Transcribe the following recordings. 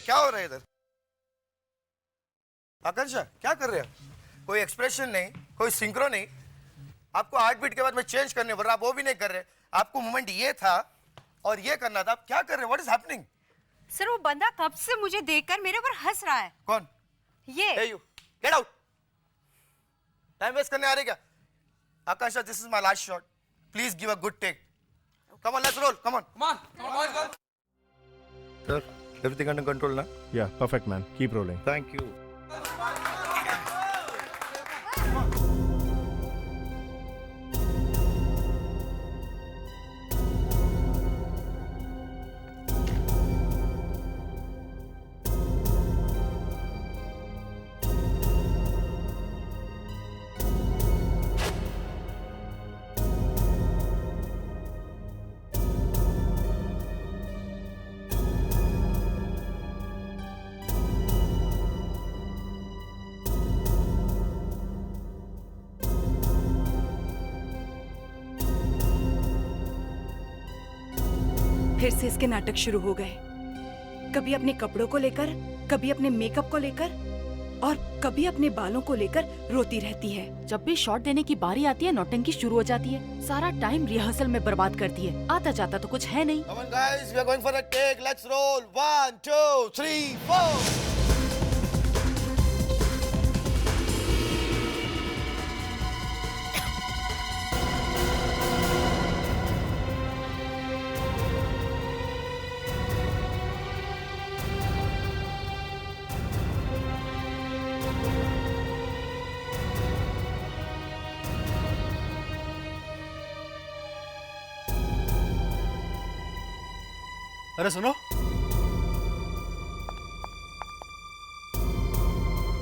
क्या हो रहा है इधर? आकांक्षा क्या कर रहे हो? कोई एक्सप्रेशन नहीं, कोई सिंक्रो नहीं। आपको हार्ट बीट के बाद में चेंज करने पर आप वो भी नहीं कर रहे। आपको मोमेंट ये था और ये करना था, आप क्या कर रहे हैं? What is happening? सर वो बंदा कब से मुझे देखकर मेरे ऊपर हंस रहा है। कौन? ये Hey you, get out! Time waste करने आ रहे क्या? Akanksha, this is my last shot, please give a good take. Come on, let's roll, come on. Sir, everything under control ना? Yeah, perfect, man. Keep rolling. Thank you. फिर से इसके नाटक शुरू हो गए। कभी अपने कपड़ों को लेकर, कभी अपने मेकअप को लेकर और कभी अपने बालों को लेकर रोती रहती है। जब भी शॉट देने की बारी आती है नौटंकी शुरू हो जाती है। सारा टाइम रिहर्सल में बर्बाद करती है। आता जाता तो कुछ है नहीं। Come on guys, we are going for a take. Let's roll. 1, 2, 3, 4. अरे सुनो,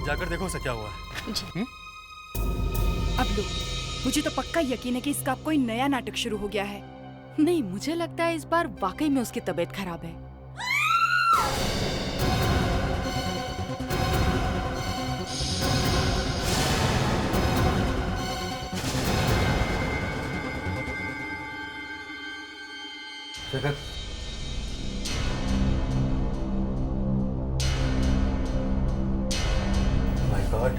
जाकर देखो उसे क्या हुआ है। जी। अब लो, मुझे तो पक्का यकीन है कि इसका कोई नया नाटक शुरू हो गया है। नहीं, मुझे लगता है इस बार वाकई में उसकी तबीयत खराब है। शेखर, माय गॉड,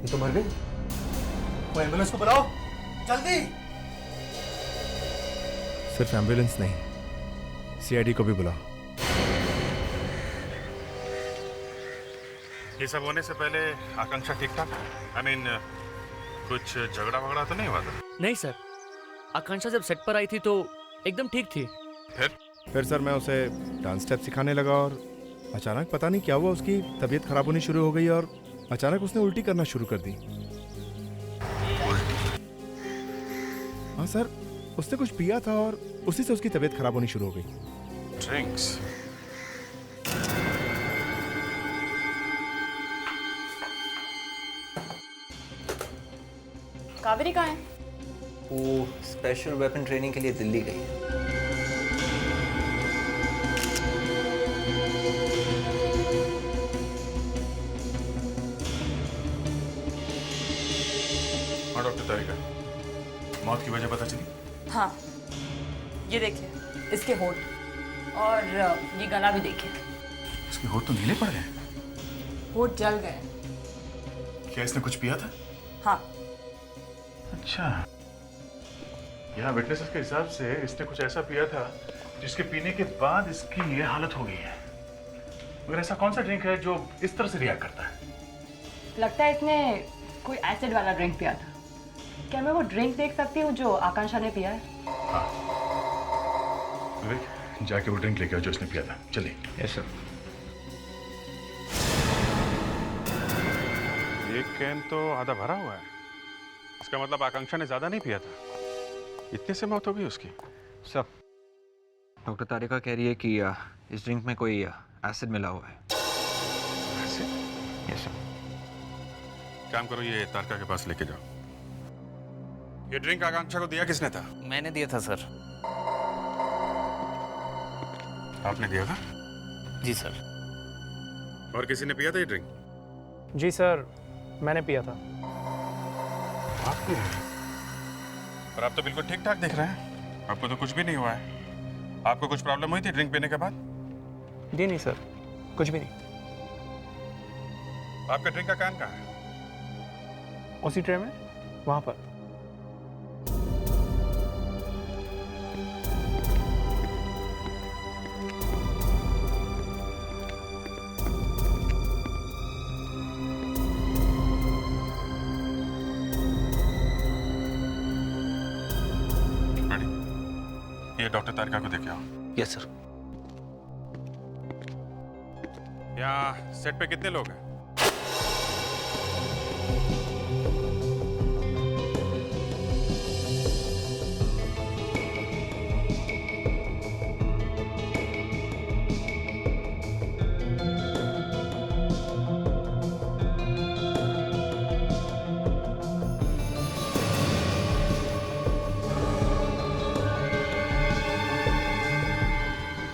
ये तो मर गई। वो एम्बुलेंस को बुलाओ जल्दी। सिर्फ एम्बुलेंस नहीं, सीआईडी को भी बुलाओ। ये सब होने से पहले आकांक्षा ठीक ठाक? आई मीन कुछ झगड़ा वगड़ा तो नहीं हुआ था? नहीं सर, आकांक्षा जब सेट पर आई थी तो एकदम ठीक थी। फिर सर मैं उसे डांस स्टेप सिखाने लगा और अचानक पता नहीं क्या हुआ, उसकी तबीयत खराब होनी शुरू हो गई और अचानक उसने उल्टी करना शुरू कर दी। हाँ सर, उसने कुछ पिया था और उसी से उसकी तबीयत खराब होनी शुरू हो गई। ड्रिंक्स? कावेरी कहाँ है? वो स्पेशल वेपन ट्रेनिंग के लिए दिल्ली गई है। हाँ डॉक्टर तारिका, मौत की वजह पता चली? हाँ, ये देखिए, इसके होंठ और ये गला भी देखिए। इसके होठ तो नीले पड़ गए। होंठ जल गए। क्या इसने कुछ पिया था? हाँ। अच्छा, यहाँ विटनेसेस के हिसाब से इसने कुछ ऐसा पिया था जिसके पीने के बाद इसकी ये हालत हो गई है। मगर ऐसा कौन सा ड्रिंक है जो इस तरह से रिएक्ट करता है? लगता है इसने कोई एसिड वाला ड्रिंक पिया था। क्या मैं वो ड्रिंक देख सकती हूँ जो आकांक्षा ने पिया है? हाँ, विवेक जाके वो ड्रिंक लेके आओ जो इसने पिया था। चलिए। Yes sir. एक कैन तो आधा भरा हुआ है। इसका मतलब आकांक्षा ने ज्यादा नहीं पिया था। इतने से मौत हो गई उसकी? सर, डॉक्टर तारिका कह रही है कि इस ड्रिंक में कोई एसिड मिला हुआ है। Yes sir. काम करो, ये तारका के पास लेके जाओ। ये ड्रिंक आकांक्षा को दिया किसने था? मैंने दिया था सर। आपने दिया था? जी सर। और किसी ने पिया था ये ड्रिंक? जी सर, मैंने पिया था। आपने? पर आप तो बिल्कुल ठीक ठाक दिख रहे हैं। आपको तो कुछ भी नहीं हुआ है। आपको कुछ प्रॉब्लम हुई थी ड्रिंक पीने के बाद? जी नहीं सर। कुछ भी नहीं। आपका ड्रिंक का कैन कहाँ है? उसी ट्रे में, वहाँ पर। ये डॉक्टर तारिका को देखे आओ। Yes sir. यहाँ सेट पे कितने लोग हैं?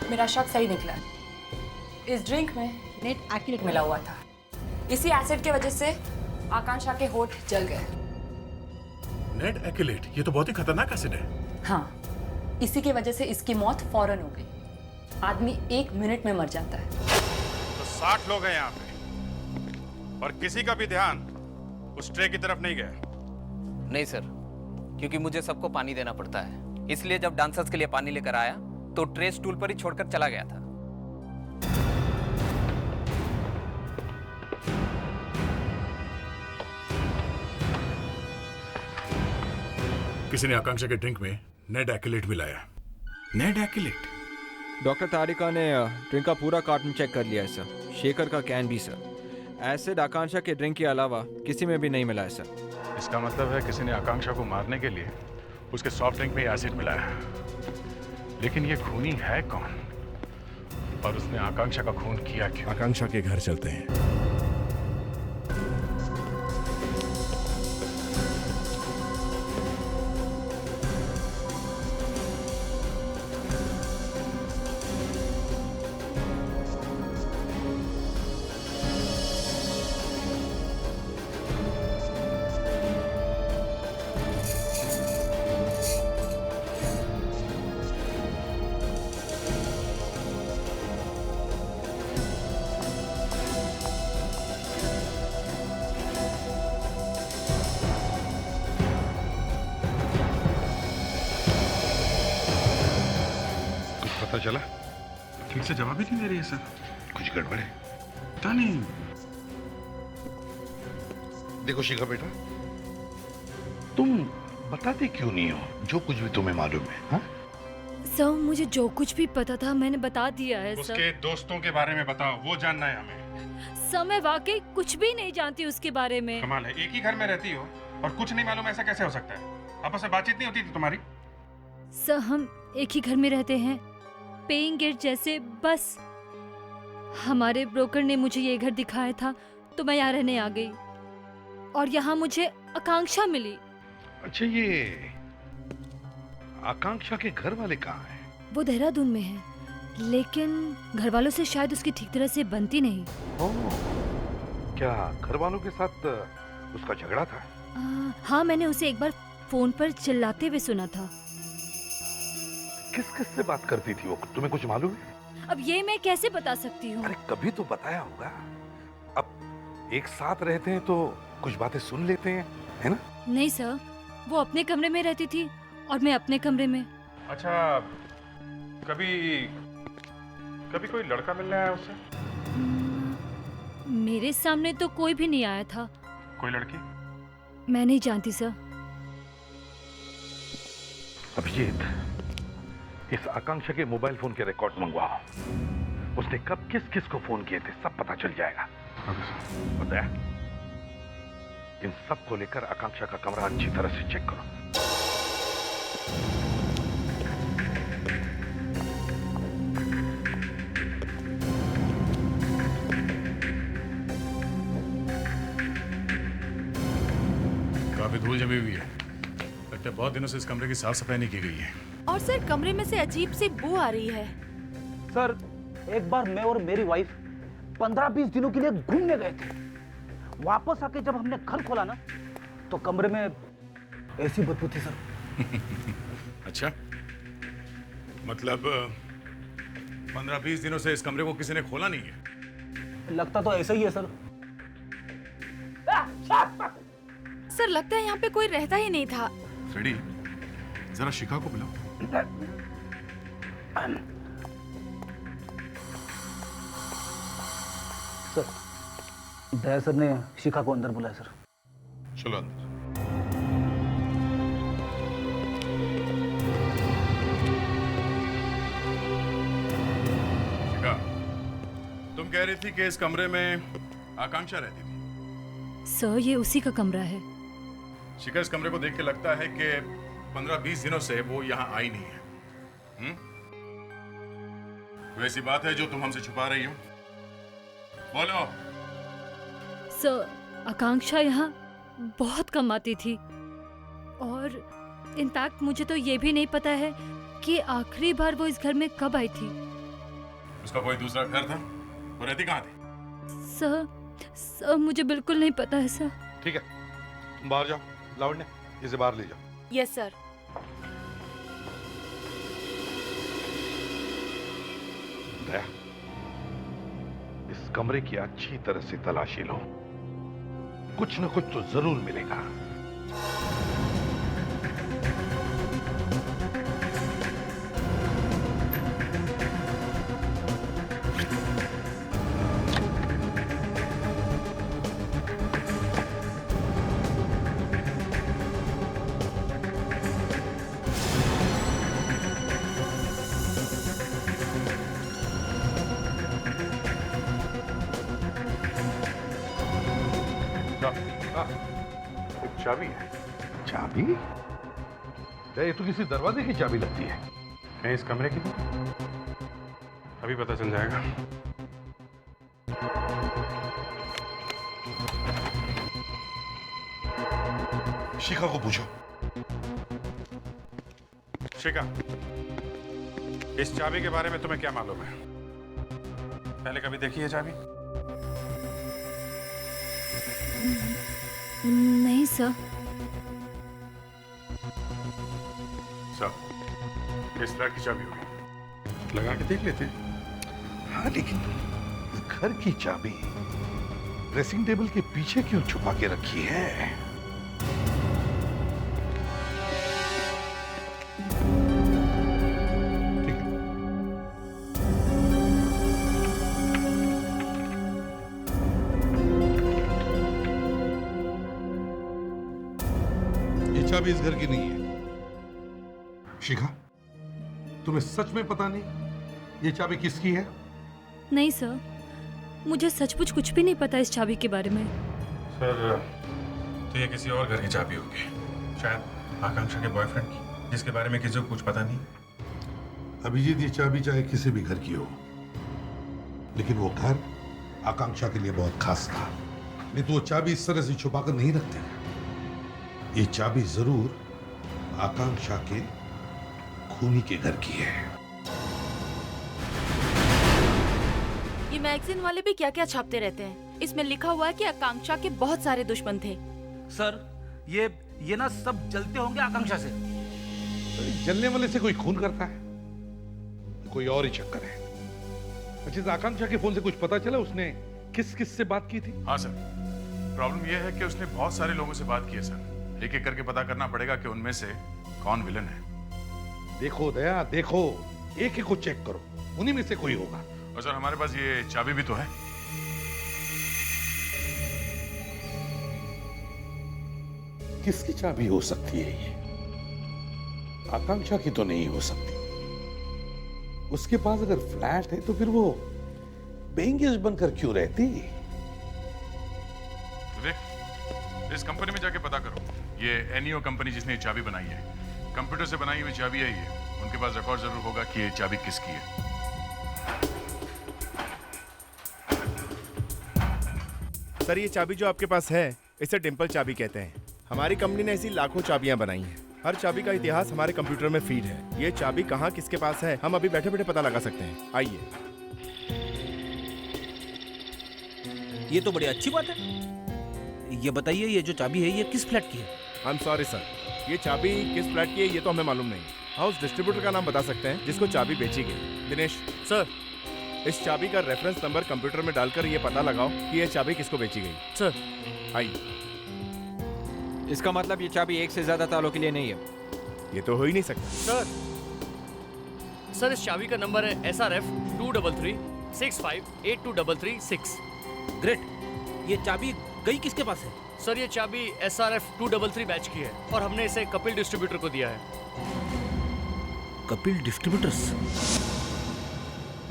मेरा शक सही निकला। इस ड्रिंक में नेट एक्रिलेट मिला हुआ था। इसी एसिड की वजह से आकांक्षा के होठ जल गए। नेट एक्रिलेट, ये तो बहुत ही खतरनाक एसिड है। हाँ, इसी की वजह से इसकी मौत फौरन हो गई। आदमी 1 मिनट में मर जाता है। तो 60 लोग हैं यहाँ पे और किसी का भी ध्यान उस ट्रे की तरफ नहीं गया। नहीं सर, क्योंकि मुझे सबको पानी देना पड़ता है, इसलिए जब डांसर्स के लिए पानी लेकर आया तो ट्रे स्टूल पर ही छोड़कर चला गया था। किसी ने आकांक्षा के ड्रिंक में नेट एक्रिलेट मिलाया। Net acrylate? डॉक्टर तारिका ने ड्रिंक का पूरा कार्टन चेक कर लिया है सर, शेकर का कैन भी सर। एसिड आकांक्षा के ड्रिंक के अलावा किसी में भी नहीं मिला है सर। इसका मतलब है किसी ने आकांक्षा को मारने के लिए उसके सॉफ्ट ड्रिंक में एसिड मिलाया। लेकिन ये खूनी है कौन और उसने आकांक्षा का खून किया क्यों? आकांक्षा के घर चलते हैं। पता चला? ठीक से जवाब ही नहीं दे रही है सर। कुछ गड़बड़ है? पता नहीं। देखो शिखा बेटा, तुम बताते क्यों नहीं हो जो कुछ भी तुम्हें मालूम है? हाँ? सर, मुझे जो कुछ भी पता था मैंने बता दिया है। उसके दोस्तों के बारे में बताओ, वो जानना है हमें। सर, मैं वाकई कुछ भी नहीं जानती उसके बारे में। कमाल है, एक ही घर में रहती हो और कुछ नहीं मालूम, ऐसा कैसे हो सकता है? आपस में बातचीत नहीं होती थी तुम्हारी? सर, हम एक ही घर में रहते हैं, पेइंग गेस्ट जैसे। बस हमारे ब्रोकर ने मुझे ये घर दिखाया था तो मैं यहाँ रहने आ गई और यहाँ मुझे आकांक्षा मिली। अच्छा, ये आकांक्षा के घर वाले कहाँ हैं? वो देहरादून में है, लेकिन घर वालों से शायद उसकी ठीक तरह से बनती नहीं। क्या घर वालों के साथ उसका झगड़ा था? हाँ, मैंने उसे एक बार फोन पर चिल्लाते हुए सुना था। किस किस से बात करती थी वो, तुम्हें कुछ मालूम है? अब ये मैं कैसे बता सकती हूँ? अरे कभी तो बताया होगा। अब एक साथ रहते हैं तो कुछ बातें सुन लेते हैं, है ना? नहीं सर, वो अपने कमरे में रहती थी और मैं अपने कमरे में। अच्छा, कभी कोई लड़का मिलने आया उससे? मेरे सामने तो कोई भी नहीं आया था। कोई लड़की? मैं नहीं जानती सर। अभिजीत, इस आकांक्षा के मोबाइल फोन के रिकॉर्ड मंगवाओ। उसने कब किस किस को फोन किए थे सब पता चल जाएगा। पता है, इन सब को लेकर आकांक्षा का कमरा अच्छी तरह से चेक करो। काफी धूल जमी हुई है, लगता है बहुत दिनों से इस कमरे की साफ सफाई नहीं की गई है। और सर, कमरे में से अजीब सी बू आ रही है। सर, एक बार मैं और मेरी वाइफ 15-20 दिनों के लिए घूमने गए थे। वापस आके जब हमने घर खोला ना, तो कमरे में ऐसी बदबू थी सर। अच्छा, मतलब 15-20 दिनों से इस कमरे को किसी ने खोला नहीं है? लगता तो ऐसा ही है सर। सर लगता है यहाँ पे कोई रहता ही नहीं था। फ्रेडी, जरा शिखा को बुलाओ। सर, दया सर ने शिखा को अंदर बुलाया सर। चलो अंदर। शिखा, तुम कह रही थी कि इस कमरे में आकांक्षा रहती थी। सर ये उसी का कमरा है। शिखा, इस कमरे को देख के लगता है कि 15-20 दिनों से वो यहाँ आई नहीं है। कोई ऐसी बात है जो तुम हमसे छुपा रही हो? बोलो। सर आकांक्षा यहाँ बहुत कम आती थी और इनफैक्ट मुझे तो ये भी नहीं पता है कि आखिरी बार वो इस घर में कब आई थी। उसका कोई दूसरा घर था? वो रहती कहाँ थी? सर मुझे बिल्कुल नहीं पता है सर। ठीक है, तुम बाहर जाओ। लावण्य, इसे बाहर ले जाओ। Yes sir. दया, इस कमरे की अच्छी तरह से तलाशी लो, कुछ न कुछ तो जरूर मिलेगा। चाबी है। चाबी? ये तो किसी दरवाजे की चाबी लगती है। कहीं इस कमरे की? अभी पता चल जाएगा। शिखा को पूछो। शिखा, इस चाबी के बारे में तुम्हें क्या मालूम है? पहले कभी देखी है चाबी? नहीं सर। इस फ्लैट की चाबी होगी, लगा के देख लेते हैं। हाँ, लेकिन इस घर की चाबी ड्रेसिंग टेबल के पीछे क्यों छुपा के रखी है? चाबी इस घर की नहीं है। शिखा, तुम्हें सच में पता नहीं ये चाबी किसकी है? नहीं सर, मुझे सचमुच कुछ भी नहीं पता इस चाबी के बारे में। सर, तो ये किसी और घर की चाबी होगी, शायद आकांक्षा के बॉयफ्रेंड की, जिसके बारे में किसी को कुछ पता नहीं। अभिजीत, ये चाबी चाहे किसी भी घर की हो, लेकिन वो घर आकांक्षा के लिए बहुत खास था। नहीं तो वो चाबी इस तरह से छुपाकर नहीं रखते। ये चाबी जरूर आकांक्षा के खूनी के घर की है। ये मैगजीन वाले भी क्या क्या छापते रहते हैं। इसमें लिखा हुआ है कि आकांक्षा के बहुत सारे दुश्मन थे। सर, ये ना सब जलते होंगे आकांक्षा से। जलने वाले से कोई खून करता है? कोई और ही चक्कर है। अच्छा, आकांक्षा के फोन से कुछ पता चला उसने किस किस से बात की थी? हाँ सर, प्रॉब्लम यह है कि उसने बहुत सारे लोगों से बात की है सर। एक एक करके पता करना पड़ेगा कि उनमें से कौन विलन है। देखो दया, देखो, एक एक को चेक करो, उन्हीं में से कोई होगा। और सर, हमारे पास ये चाबी भी तो है। किसकी चाबी हो सकती है ये? आकांक्षा की तो नहीं हो सकती। उसके पास अगर फ्लैट है तो फिर वो पेइंग गेस्ट बनकर क्यों रहती? देख, इस कंपनी में जाके पता करो। ये एनईओ कंपनी जिसने ये चाबी बनाई है, कंप्यूटर से बनाई हुई चाबी है ये। उनके पास रिकॉर्ड जरूर होगा कि ये चाबी किसकी है। सर, ये चाबी जो आपके पास है इसे डिंपल चाबी कहते हैं। हमारी कंपनी ने ऐसी लाखों चाबियां बनाई हैं। हर चाबी का इतिहास हमारे कंप्यूटर में फीड है। ये चाबी कहाँ किसके पास है हम अभी बैठे बैठे पता लगा सकते हैं। आइए। ये तो बड़ी अच्छी बात है। ये बताइए, ये जो चाबी है ये किस फ्लैट की है? आई एम सॉरी सर, ये चाबी किस फ्लैट की है ये तो हमें मालूम नहीं। हाउस डिस्ट्रीब्यूटर का नाम बता सकते हैं जिसको चाबी बेची गई। दिनेश। सर, इस चाबी का रेफरेंस नंबर कंप्यूटर में डालकर ये पता लगाओ कि ये चाबी किसको बेची गई। सर आइए। इसका मतलब ये चाबी एक से ज्यादा तालों के लिए नहीं है। ये तो हो ही नहीं सकता। सर इस चाबी का नंबर है SRF 23365823336। ग्रेट। ये चाबी गई किसके पास है? सर ये चाबी SRF 233 बैच की है और हमने इसे कपिल डिस्ट्रीब्यूटर को दिया है। कपिल डिस्ट्रीब्यूटर्स?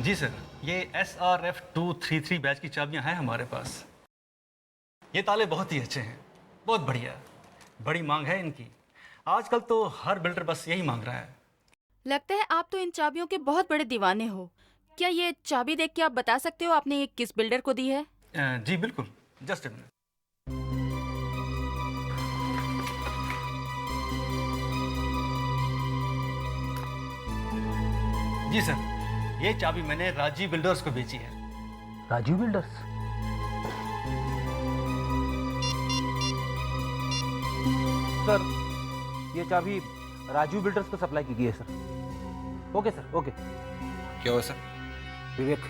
जी सर, ये SRF 233 बैच की चाबियां हैं हमारे पास। ये ताले बहुत ही अच्छे हैं, बहुत बढ़िया, बड़ी मांग है इनकी। आजकल तो हर बिल्डर बस यही मांग रहा है। लगता है आप तो इन चाबियों के बहुत बड़े दीवाने हो। क्या ये चाबी देख के आप बता सकते हो आपने ये किस बिल्डर को दी है? जी बिल्कुल, जस्ट अ मिनट। जी सर, ये चाबी मैंने राजीव बिल्डर्स को बेची है। राजीव बिल्डर्स? सर, ये चाबी राजीव बिल्डर्स को सप्लाई की गई है सर। Okay sir, okay. क्या हुआ सर? विवेक,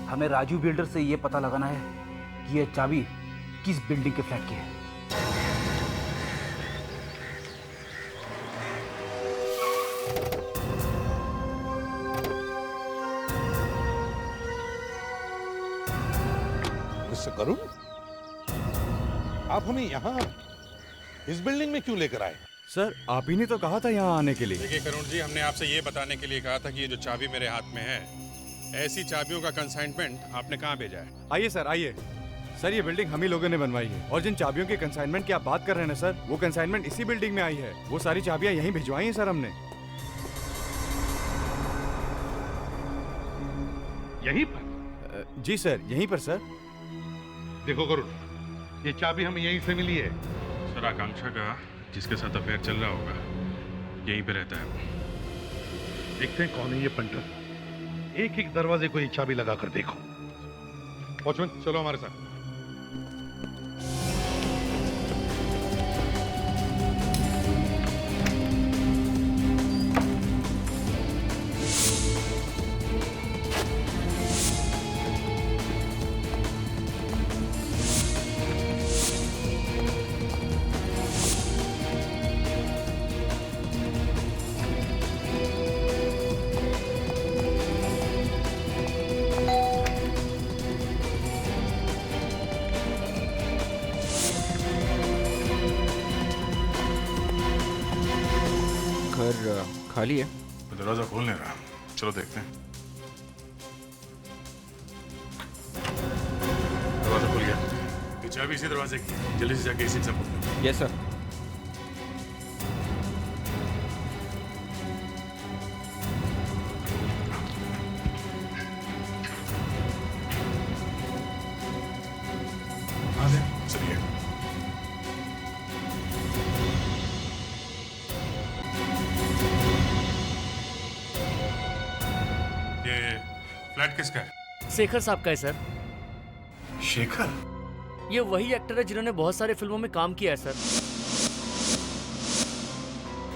हमें राजीव बिल्डर से ये पता लगाना है कि ये चाबी किस बिल्डिंग के फ्लैट की है। मिस्टर करुण, आप हमें यहाँ इस बिल्डिंग में क्यों लेकर आए? सर आप ही ने तो कहा था यहाँ आने के लिए। देखिए करुण जी, हमने आपसे ये बताने के लिए कहा था कि ये जो चाबी मेरे हाथ में है, ऐसी चाबियों का कंसाइनमेंट आपने कहाँ भेजा है? आइए सर, आइए सर। ये बिल्डिंग हम ही लोगों ने बनवाई है और जिन चाबियों के कंसाइनमेंट की आप बात कर रहे हैं ना सर, वो कंसाइनमेंट इसी बिल्डिंग में आई है। वो सारी चाबियां यहीं भिजवाई हैं सर हमने। यहीं पर? जी सर, यहीं पर सर। देखो करुण, ये चाबी हमें यहीं से मिली है। सर आकांक्षा का जिसके साथ अफेयर चल रहा होगा यहीं पे रहता है। देखते हैं कौन है ये पंटर। एक एक दरवाजे को ये चाबी लगाकर देखो। वॉचमैन, चलो हमारे साथ। खाली है। तो दरवाजा खोल नहीं रहा। चलो देखते हैं। दरवाजा खुल गया। ये चाबी इसी दरवाजे की है। जल्दी से जाके इसी से पूछ लो। Yes sir. चलिए। फ्लैट किसका है? शेखर साहब का है सर। शेखर? ये वही एक्टर है जिन्होंने बहुत सारे फिल्मों में काम किया है सर।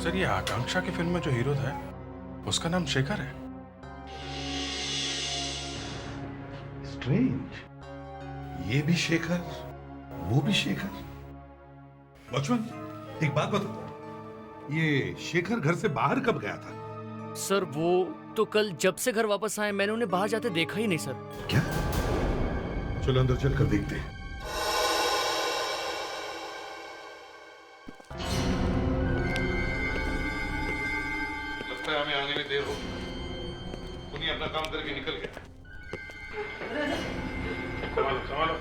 सर ये आकांक्षा की फिल्म में जो हीरो था उसका नाम शेखर है। स्ट्रेंज, ये भी शेखर, वो भी शेखर। वॉचमैन, एक बात बताओ, ये शेखर घर से बाहर कब गया था? सर वो तो कल जब से घर वापस आए मैंने उन्हें बाहर जाते देखा ही नहीं सर। क्या? चलो अंदर चलकर देखते हैं। लगता है हमें आने में देर हो। उन्हें अपना काम करके निकल गया। संभालो, संभालो।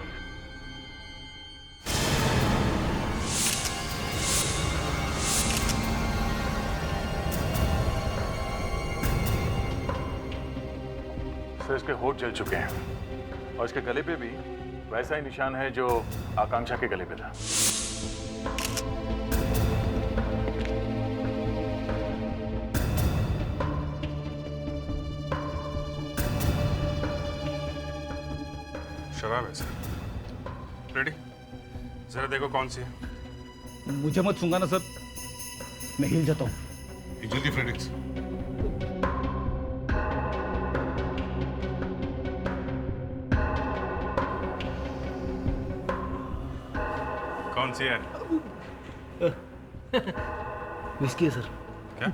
सर इसके होठ जल चुके हैं और इसके गले पे भी वैसा ही निशान है जो आकांक्षा के गले पे था। शराब है सर। रेडी? जरा देखो कौन सी है। मुझे मत छूंगा ना सर, मैं हिल जाता हूँ। जल्दी फ्रेडिक्स। कौन सी है? विस्की है सर। क्या?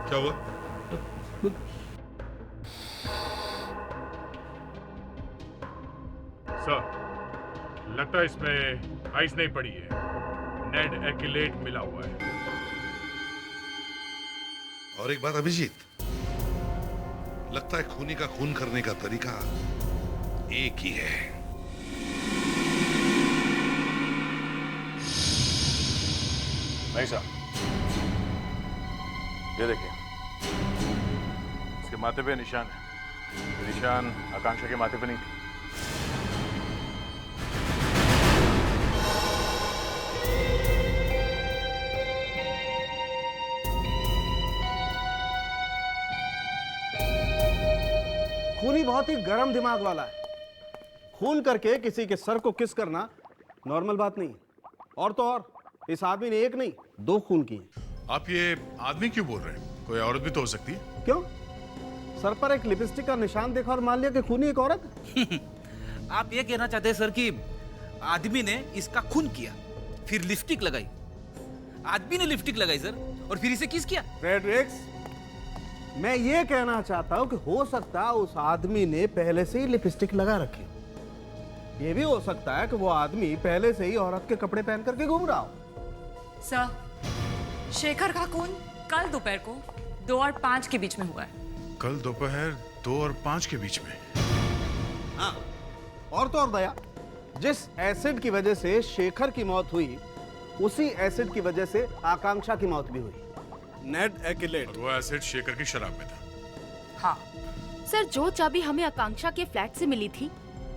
क्या हुआ? सर, लगता है इसमें आइस नहीं पड़ी है, नेड एक्यूलेट मिला हुआ है। और एक बात अभिजीत, लगता है खूनी का खून करने का तरीका एक ही है। नहीं साहब, ये देखिए, इसके माथे पे निशान है। ये निशान आकांक्षा के माथे पे नहीं थी। खूनी बहुत ही गर्म दिमाग वाला है। खून करके किसी के सर को किस करना नॉर्मल बात नहीं है। और तो और इस आदमी ने एक नहीं 2 खून किए। आप ये आदमी क्यों बोल रहे हैं? कोई औरत भी तो हो सकती है। क्यों? सर पर एक लिपस्टिक का निशान देखा और मान लिया कि खूनी एक औरत? आप ये कहना चाहते हैं सर कि आदमी ने इसका खून किया, फिर लिपस्टिक लगाई। आदमी ने लिपस्टिक लगाई सर, और फिर इसे किस किया? फ्रेडरिक्स, मैं ये कहना चाहता हूं कि हो सकता है उस आदमी ने पहले से ही लिपस्टिक लगा रखी। ये भी हो सकता है कि वो आदमी पहले से ही औरत के कपड़े पहन करके घूम रहा हो। सर, शेखर का खून कल दोपहर को 2 और 5 के बीच में हुआ है। कल दोपहर 2 और 5 के बीच में? हाँ, और तो और दया, जिस एसिड की वजह से शेखर की मौत हुई, उसी एसिड की वजह से आकांक्षा की मौत भी हुई। नेड एक्यूलेट। और वो एसिड शेखर की शराब में था। हाँ सर, जो चाबी हमें आकांक्षा के फ्लैट से मिली थी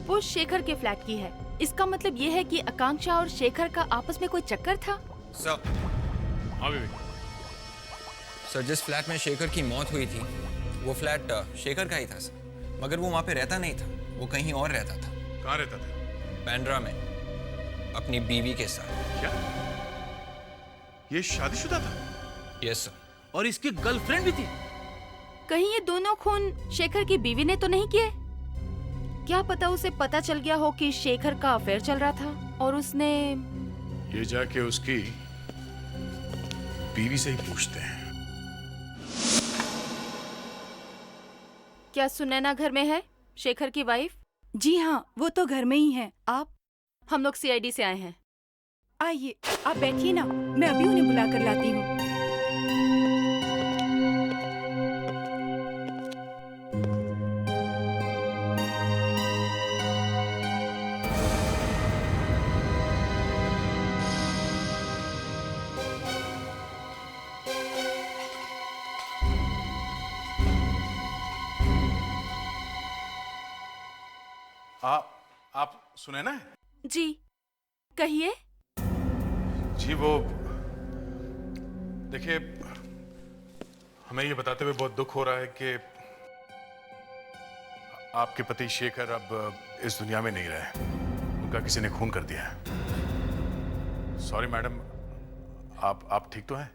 वो शेखर के फ्लैट की है। इसका मतलब ये है कि आकांक्षा और शेखर का आपस में कोई चक्कर था। सर, हाँ बेबी। सर, जिस फ्लैट में शेखर की मौत हुई थी वो फ्लैट शेखर का ही था सर, मगर वो वहाँ पे रहता नहीं था, वो कहीं और रहता था। कहाँ रहता था? बांद्रा में, अपनी बीवी के साथ। क्या? ये शादीशुदा था? Yes sir. और इसकी गर्लफ्रेंड भी थी। कहीं ये दोनों खून शेखर की बीवी ने तो नहीं किए? क्या पता उसे पता चल गया हो कि शेखर का अफेयर चल रहा था और उसने ये जाके उसकी बीवी से ही पूछते हैं। क्या सुनैना घर में है, शेखर की वाइफ? जी हाँ, वो तो घर में ही है। आप? हम लोग सीआईडी से आए हैं। आइए, आप बैठिए ना, मैं अभी उन्हें बुला कर लाती हूँ। आप सुनैना है? जी, कहिए। जी वो देखिए, हमें ये बताते हुए बहुत दुख हो रहा है कि आपके पति शेखर अब इस दुनिया में नहीं रहे। उनका किसी ने खून कर दिया है। सॉरी मैडम, आप ठीक तो हैं?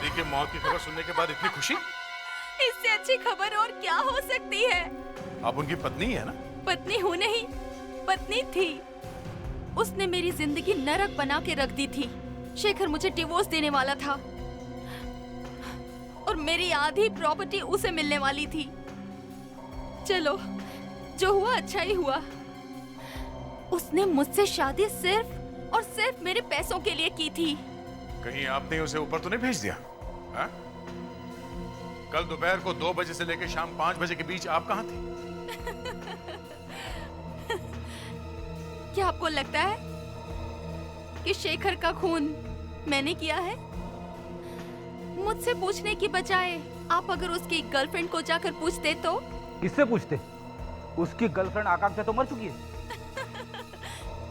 देखिए, मौत की खबर सुनने के बाद इतनी खुशी? इससे अच्छी खबर और क्या हो सकती है? आप उनकी पत्नी है ना? पत्नी हूँ नहीं, पत्नी थी। उसने मेरी जिंदगी नरक बना के रख दी थी। शेखर मुझे डिवोर्स देने वाला था और मेरी आधी प्रॉपर्टी उसे मिलने वाली थी। चलो, जो हुआ अच्छा ही हुआ। उसने मुझसे शादी सिर्फ और सिर्फ मेरे पैसों के लिए की थी। कहीं आपने उसे ऊपर तो नहीं भेज दिया? हा? कल दोपहर को 2 बजे से लेकर शाम 5 बजे के बीच आप कहाँ थे? क्या आपको लगता है कि शेखर का खून मैंने किया है? मुझसे पूछने की बजाय आप अगर उसकी गर्लफ्रेंड को जाकर पूछते तो? किससे पूछते? उसकी गर्लफ्रेंड आकांक्षा तो मर चुकी है।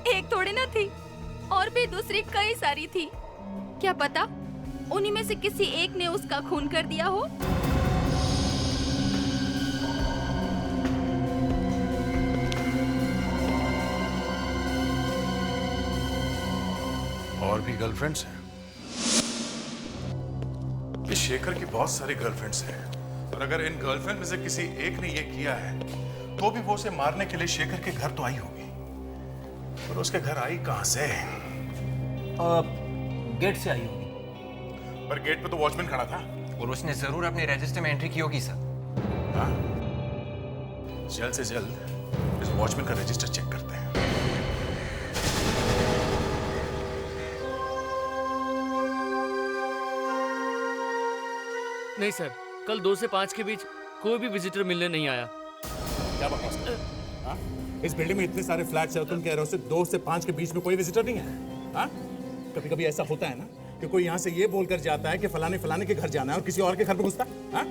एक थोड़ी ना थी, और भी दूसरी कई सारी थी। क्या पता उन्हीं में से किसी एक ने उसका खून कर दिया हो। और भी गर्लफ्रेंड्स हैं? ये शेखर की बहुत सारी गर्लफ्रेंड्स हैं और अगर इन गर्लफ्रेंड में से किसी एक ने ये किया है तो भी वो उसे मारने के लिए शेखर के घर तो आई होगी, पर उसके घर आई कहां से? गेट से आई होगी। पर गेट पे तो वॉचमैन खड़ा था। और उसने जरूर अपने रजिस्टर में एंट्री की होगी सर। हाँ? जल्द से जल्द इस वॉचमैन का रजिस्टर चेक करते हैं। नहीं सर, कल 2 से 5 के बीच कोई भी विजिटर मिलने नहीं आया। क्या बकवास कर रहे हो? हाँ? इस बिल्डिंग में इतने सारे फ्लैट्स हैं, तुम कह रहे हो सिर्फ 2 से 5 के बीच में कोई विजिटर नहीं है? हाँ? कभी कभी ऐसा होता है ना कि कोई यहाँ से ये बोलकर जाता है कि फलाने फलाने के घर जाना है और किसी और के घर पे घुसता है। हाँ?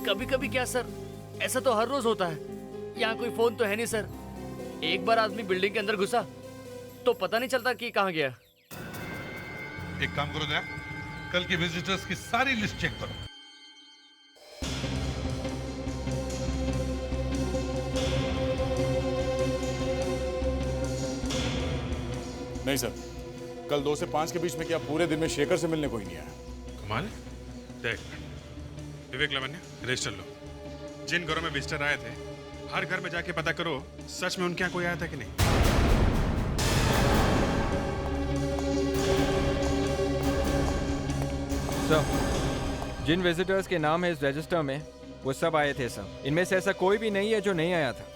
कभी कभी क्या सर, ऐसा तो हर रोज होता है। यहाँ कोई फोन तो है नहीं सर। एक बार आदमी बिल्डिंग के अंदर घुसा तो पता नहीं चलता कि कहाँ गया। एक काम करो दया, कल के विजिटर्स की सारी लिस्ट चेक करो। नहीं सर, कल 2 से 5 के बीच में क्या पूरे दिन में शेखर से मिलने कोई नहीं आया। कमाल है। देख विवेक लावण्य, रजिस्टर लो। जिन घरों में विजिटर आए थे हर घर में जाके पता करो सच में उनके यहाँ कोई आया था कि नहीं। सर, जिन विजिटर्स के नाम है इस रजिस्टर में वो सब आए थे सर। इनमें से ऐसा कोई भी नहीं है जो नहीं आया था।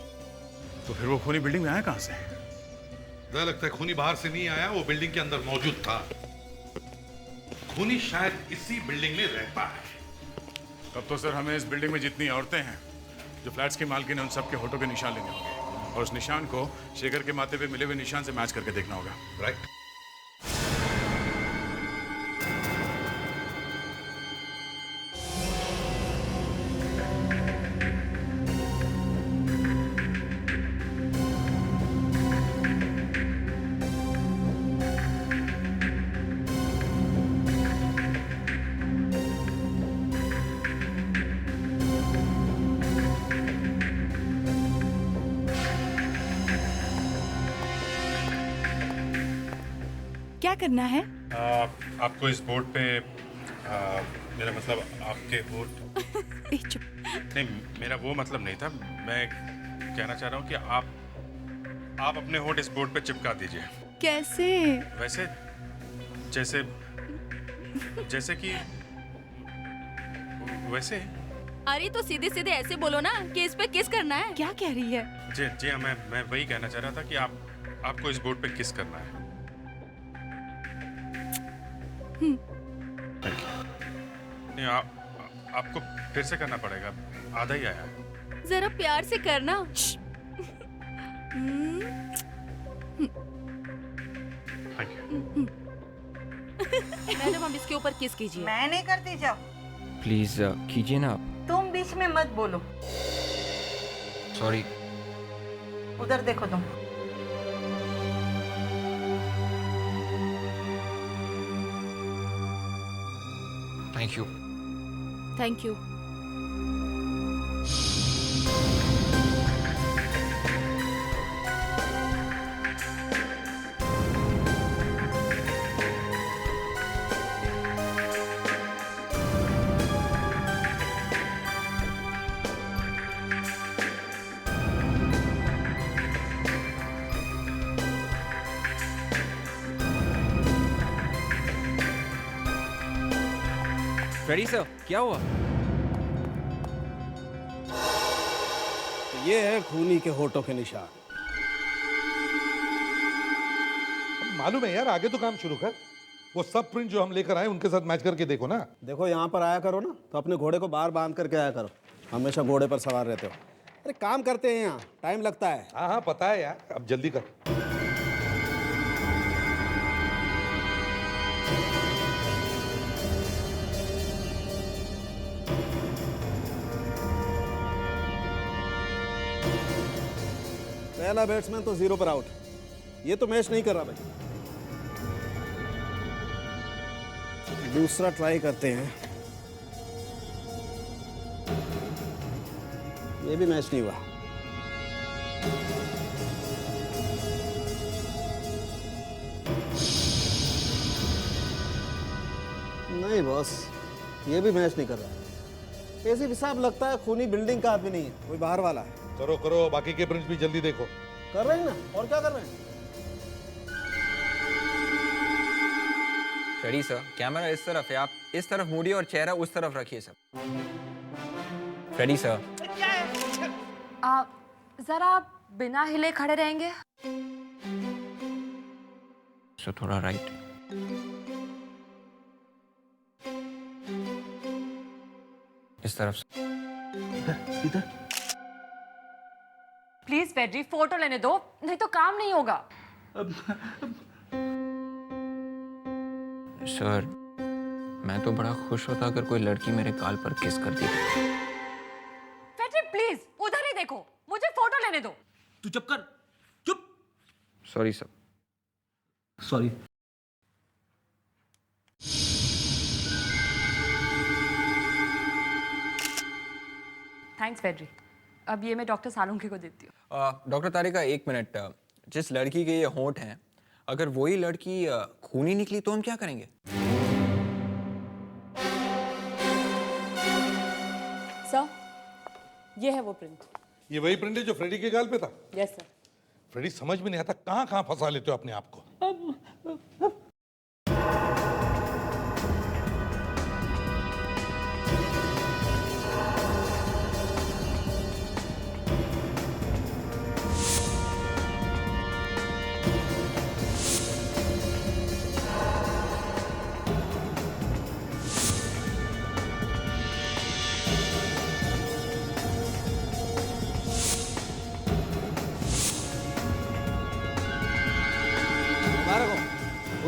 तो फिर वो खूनी बिल्डिंग में आया कहाँ से? मुझे लगता है खूनी बाहर से नहीं आया, वो बिल्डिंग के अंदर मौजूद था। खूनी शायद इसी बिल्डिंग में रहता है। तब तो सर हमें इस बिल्डिंग में जितनी औरतें हैं जो फ्लैट्स की मालकिन है उन सबके होठों के निशान लेने होंगे और उस निशान को शेखर के माथे पे मिले हुए निशान से मैच करके देखना होगा। राइट। क्या करना है? आपको इस बोर्ड पे मेरा मतलब आपके होठ नहीं, मेरा वो मतलब नहीं था। मैं कहना चाह रहा हूँ कि आप अपने होठ इस बोर्ड पे चिपका दीजिए। कैसे? वैसे जैसे जैसे कि वैसे। अरे तो सीधे सीधे ऐसे बोलो ना कि इस पे किस करना है। क्या कह रही है? जी जी हाँ, मैं वही कहना चाह रहा था कि आपको इस बोर्ड पे किस करना है। नहीं, आपको फिर से करना पड़ेगा, आधा ही आया है। जरा प्यार से करना। मैडम अब इसके ऊपर किस कीजिए। मैं नहीं करती, जाओ। प्लीज कीजिए ना आप। तुम बीच में मत बोलो। सॉरी। उधर देखो तुम। Thank you. Thank you. Freddie sir, क्या हुआ? ये है खूनी के होठों के निशान। मालूम है यार, आगे तो काम शुरू कर। वो सब प्रिंट जो हम लेकर आए उनके साथ मैच करके देखो ना। देखो यहाँ पर आया करो ना तो अपने घोड़े को बाहर बांध करके आया करो। हमेशा घोड़े पर सवार रहते हो। अरे काम करते हैं, यहाँ टाइम लगता है। हाँ हाँ पता है यार, अब जल्दी कर। पहला बैट्समैन तो 0 पर आउट। ये तो मैच नहीं कर रहा भाई। दूसरा ट्राई करते हैं। ये भी मैच नहीं हुआ। नहीं बॉस, ये भी मैच नहीं कर रहा। ऐसे हिसाब लगता है खूनी बिल्डिंग का आदमी नहीं है, कोई बाहर वाला है। करो करो, बाकी के प्रिंट्स भी जल्दी देखो। कर रहे हैं ना, और क्या कर रहे हैं? फ्रेडी सर, कैमरा इस तरफ है, आप इस तरफ मूडिए और चेहरा उस तरफ रखिए सर। फ्रेडी सर, जरा आप बिना हिले खड़े रहेंगे? सर थोड़ा राइट। इस तरफ से। इधर। प्लीज फेड्री, फोटो लेने दो, नहीं तो काम नहीं होगा। सर, मैं तो बड़ा खुश होता अगर कोई लड़की मेरे गाल पर किस करती। फेड्री प्लीज उधर ही देखो, मुझे फोटो लेने दो। तू चुप कर, चुप। Sorry sir. सॉरी। थैंक्स फेड्री। अब ये मैं डॉक्टर सालुंखे को देती हूँ। डॉक्टर तारिका, एक मिनट। जिस लड़की के ये होंठ हैं, अगर वही लड़की खूनी निकली तो हम क्या करेंगे? सर, ये है वो प्रिंट। ये वही प्रिंट है जो फ्रेडी के गाल पे था? Yes sir. फ्रेडी, समझ में नहीं आता कहाँ कहाँ फंसा लेते हो अपने आप को।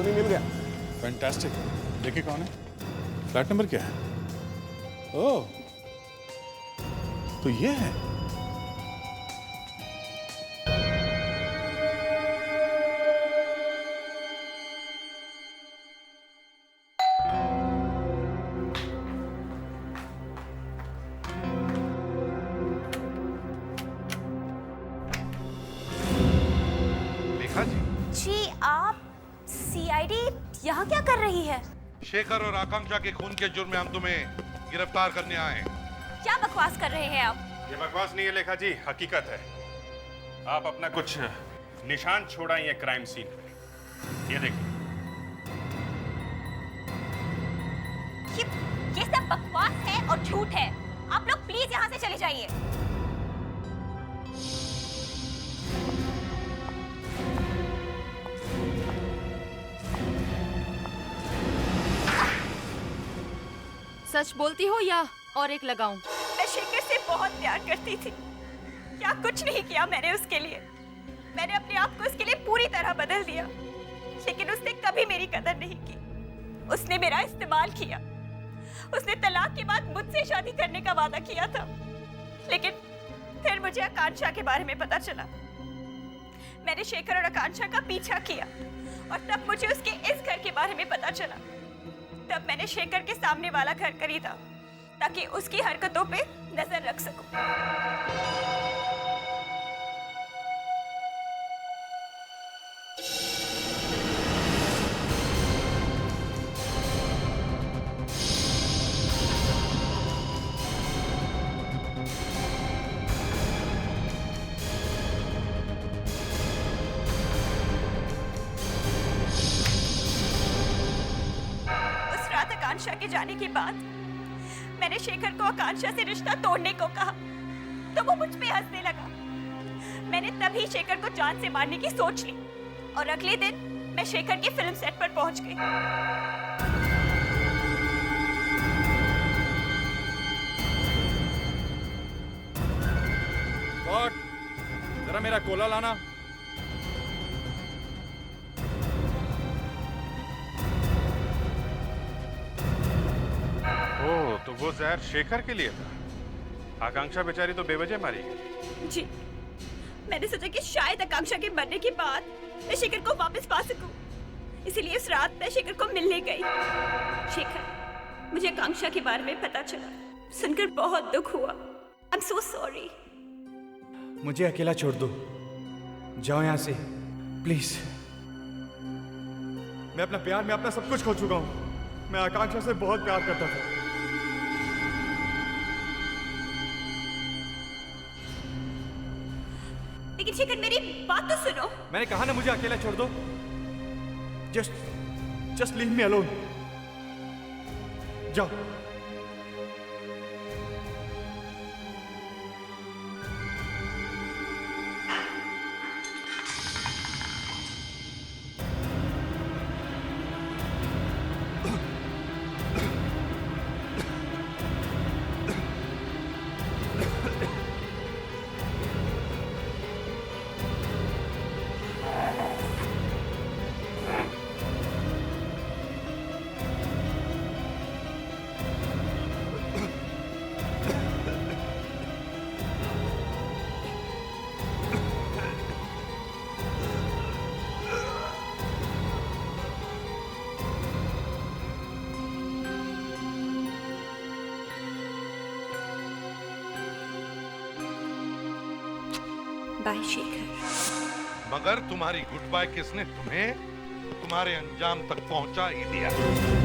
मिल गया। फैंटास्टिक। देखिए कौन है, फ्लैट नंबर क्या है? ओह, तो ये है। लेखा जी। जी, आप सीआईडी यहाँ क्या कर रही है? शेखर और आकांक्षा के खून के जुर्म में हम तुम्हें गिरफ्तार करने आए हैं। क्या बकवास कर रहे हैं आप? ये बकवास नहीं है लेखा जी, हकीकत है। आप अपना कुछ निशान छोड़ाइए क्राइम सीन पे। ये देखिए। ये सब बकवास है और झूठ है। आप लोग प्लीज यहाँ से चले जाइए। सच बोलती हो या और एक लगाऊं? मैं शेखर से बहुत प्यार करती थी। क्या कुछ नहीं किया मैंने उसके लिए। मैंने अपने आप को उसके लिए पूरी तरह बदल दिया, लेकिन उसने कभी मेरी कदर नहीं की। उसने मेरा इस्तेमाल किया। उसने तलाक के बाद मुझसे शादी करने का वादा किया था, लेकिन फिर मुझे आकांक्षा के बारे में पता चला। मैंने शेखर और आकांक्षा का पीछा किया और तब मुझे उसके इस घर के बारे में पता चला। तब मैंने शेखर के सामने वाला घर खरीदा ताकि उसकी हरकतों पे नजर रख सकूं। आकांक्षा के जाने के बाद मैंने शेखर को आकांक्षा से रिश्ता तोड़ने को कहा तो वो मुझ पे हंसने लगा। मैंने तभी शेखर को जान से मारने की सोच ली और अगले दिन मैं शेखर की फिल्म सेट पर पहुंच गई। जरा मेरा कोला लाना। तो वो जहर शेखर के लिए था। आकांक्षा बेचारी तो बेवजह मारी गई। जी, मैंने सोचा कि शायद आकांक्षा के मरने के बाद मैं शेखर को वापस पा सकूं, इसीलिए उस रात मैं शेखर को मिलने गई। शेखर, मुझे आकांक्षा के बारे में पता चला, सुनकर बहुत दुख हुआ। I am so sorry. मुझे अकेला छोड़ दो, जाओ यहाँ से प्लीज। मैं अपना प्यार में अपना सब कुछ खो चुका हूँ। मैं आकांक्षा से बहुत प्यार करता था, लेकिन शेखर मेरी बात तो सुनो। मैंने कहा ना मुझे अकेला छोड़ दो। Just leave me alone. जाओ। बाय शेखर। मगर तुम्हारी गुड बाय किसने तुम्हें तुम्हारे अंजाम तक पहुंचा ही दिया।